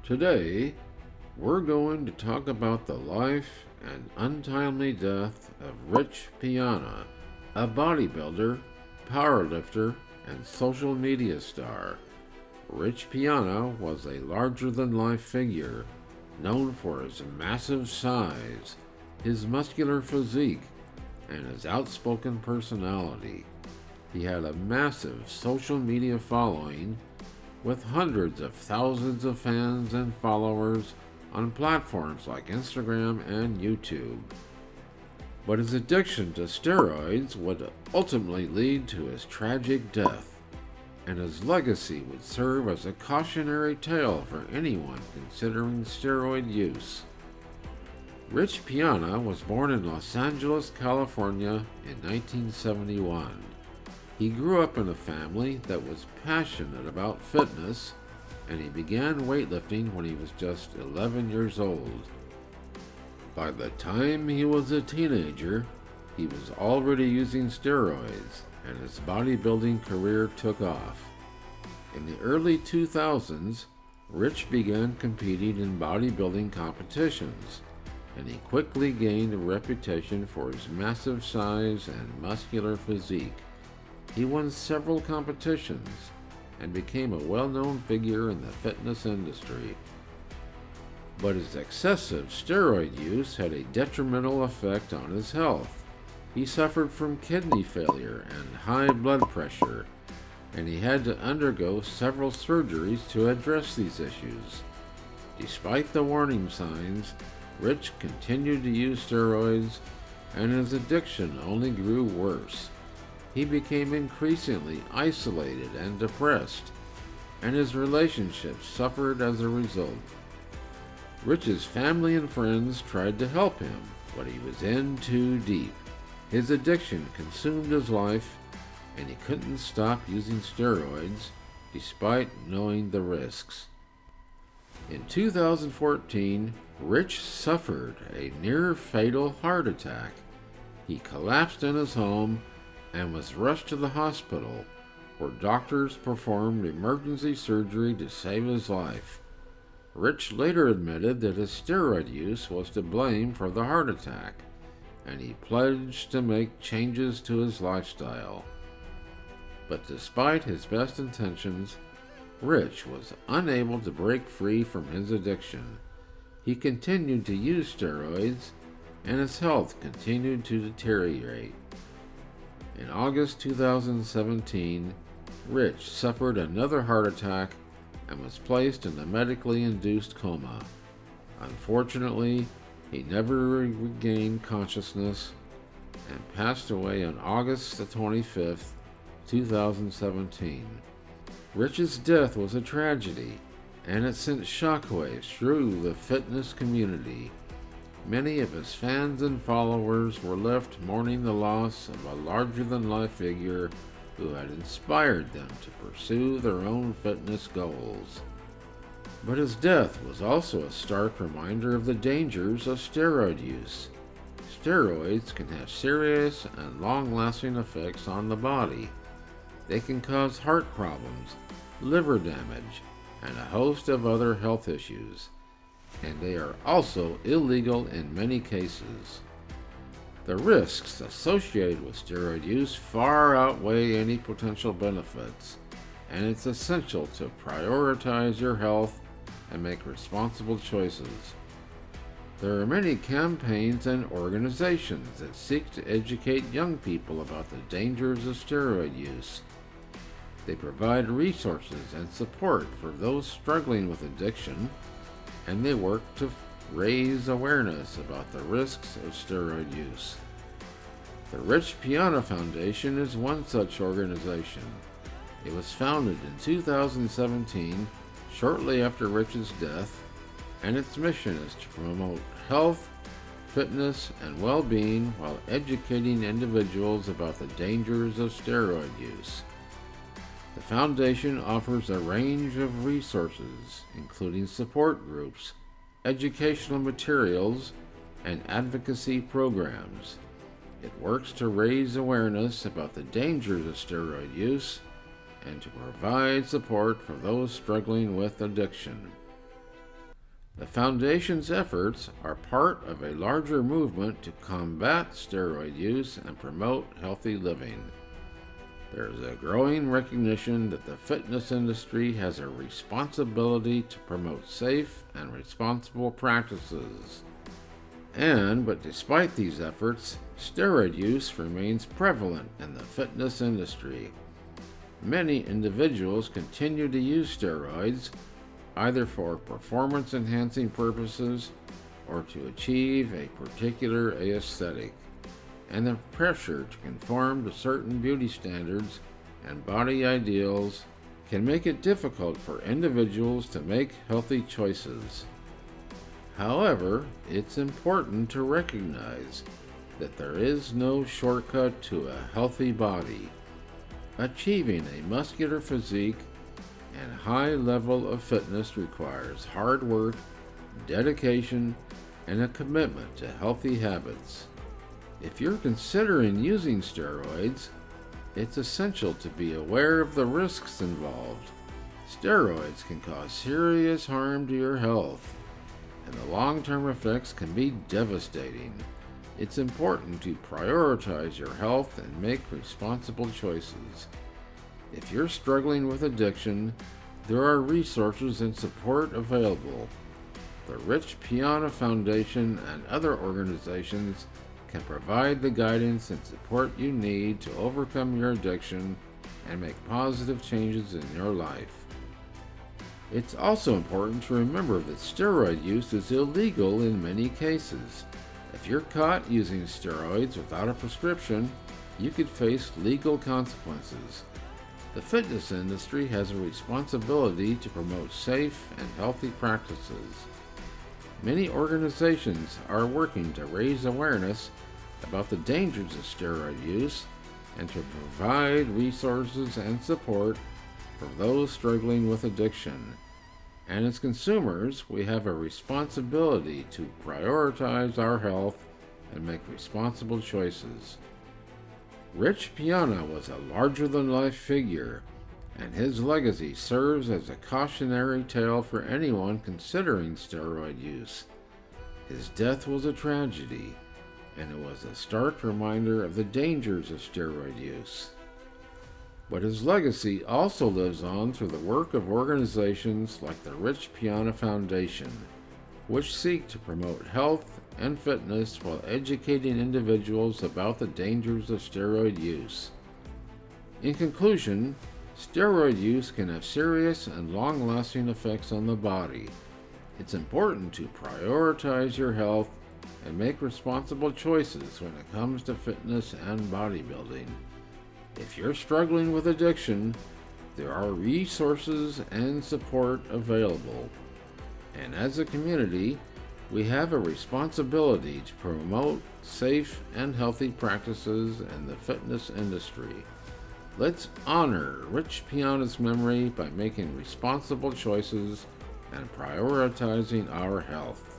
Today, we're going to talk about the life and untimely death of Rich Piana, a bodybuilder, powerlifter, and social media star. Rich Piana was a larger-than-life figure, known for his massive size, his muscular physique, and his outspoken personality. He had a massive social media following, with hundreds of thousands of fans and followers on platforms like Instagram and YouTube. But his addiction to steroids would ultimately lead to his tragic death, and his legacy would serve as a cautionary tale for anyone considering steroid use. Rich Piana was born in Los Angeles, California in 1971. He grew up in a family that was passionate about fitness, and he began weightlifting when he was just 11 years old. By the time he was a teenager, he was already using steroids, and his bodybuilding career took off. In the early 2000s, Rich began competing in bodybuilding competitions, and he quickly gained a reputation for his massive size and muscular physique. He won several competitions and became a well-known figure in the fitness industry. But his excessive steroid use had a detrimental effect on his health. He suffered from kidney failure and high blood pressure, and he had to undergo several surgeries to address these issues. Despite the warning signs, Rich continued to use steroids, and his addiction only grew worse. He became increasingly isolated and depressed, and his relationships suffered as a result. Rich's family and friends tried to help him, but he was in too deep. His addiction consumed his life, and he couldn't stop using steroids despite knowing the risks. In 2014, Rich suffered a near-fatal heart attack. He collapsed in his home and was rushed to the hospital, where doctors performed emergency surgery to save his life. Rich later admitted that his steroid use was to blame for the heart attack, and he pledged to make changes to his lifestyle. But despite his best intentions, Rich was unable to break free from his addiction. He continued to use steroids, and his health continued to deteriorate. In August 2017, Rich suffered another heart attack and was placed in a medically induced coma. Unfortunately, he never regained consciousness and passed away on August 25th, 2017. Rich's death was a tragedy, and it sent shockwaves through the fitness community. Many of his fans and followers were left mourning the loss of a larger-than-life figure who had inspired them to pursue their own fitness goals. But his death was also a stark reminder of the dangers of steroid use. Steroids can have serious and long-lasting effects on the body. They can cause heart problems, liver damage, and a host of other health issues, and they are also illegal in many cases. The risks associated with steroid use far outweigh any potential benefits, and it's essential to prioritize your health and make responsible choices. There are many campaigns and organizations that seek to educate young people about the dangers of steroid use. They provide resources and support for those struggling with addiction, and they work to raise awareness about the risks of steroid use. The Rich Piana Foundation is one such organization. It was founded in 2017, shortly after Rich's death, and its mission is to promote health, fitness, and well-being while educating individuals about the dangers of steroid use. The foundation offers a range of resources, including support groups, educational materials, and advocacy programs. It works to raise awareness about the dangers of steroid use and to provide support for those struggling with addiction. The Foundation's efforts are part of a larger movement to combat steroid use and promote healthy living. There is a growing recognition that the fitness industry has a responsibility to promote safe and responsible practices. But despite these efforts, steroid use remains prevalent in the fitness industry. Many individuals continue to use steroids either for performance-enhancing purposes or to achieve a particular aesthetic, and the pressure to conform to certain beauty standards and body ideals can make it difficult for individuals to make healthy choices. However, it's important to recognize that there is no shortcut to a healthy body. Achieving a muscular physique and high level of fitness requires hard work, dedication, and a commitment to healthy habits. If you're considering using steroids, it's essential to be aware of the risks involved. Steroids can cause serious harm to your health, and the long-term effects can be devastating. It's important to prioritize your health and make responsible choices. If you're struggling with addiction, there are resources and support available. The Rich Piana Foundation and other organizations can provide the guidance and support you need to overcome your addiction and make positive changes in your life. It's also important to remember that steroid use is illegal in many cases. If you're caught using steroids without a prescription, you could face legal consequences. The fitness industry has a responsibility to promote safe and healthy practices. Many organizations are working to raise awareness about the dangers of steroid use and to provide resources and support for those struggling with addiction. And as consumers, we have a responsibility to prioritize our health and make responsible choices. Rich Piana was a larger-than-life figure, and his legacy serves as a cautionary tale for anyone considering steroid use. His death was a tragedy, and it was a stark reminder of the dangers of steroid use. But his legacy also lives on through the work of organizations like the Rich Piana Foundation, which seek to promote health and fitness while educating individuals about the dangers of steroid use. In conclusion, steroid use can have serious and long-lasting effects on the body. It's important to prioritize your health and make responsible choices when it comes to fitness and bodybuilding. If you're struggling with addiction, there are resources and support available. And as a community, we have a responsibility to promote safe and healthy practices in the fitness industry. Let's honor Rich Piana's memory by making responsible choices and prioritizing our health.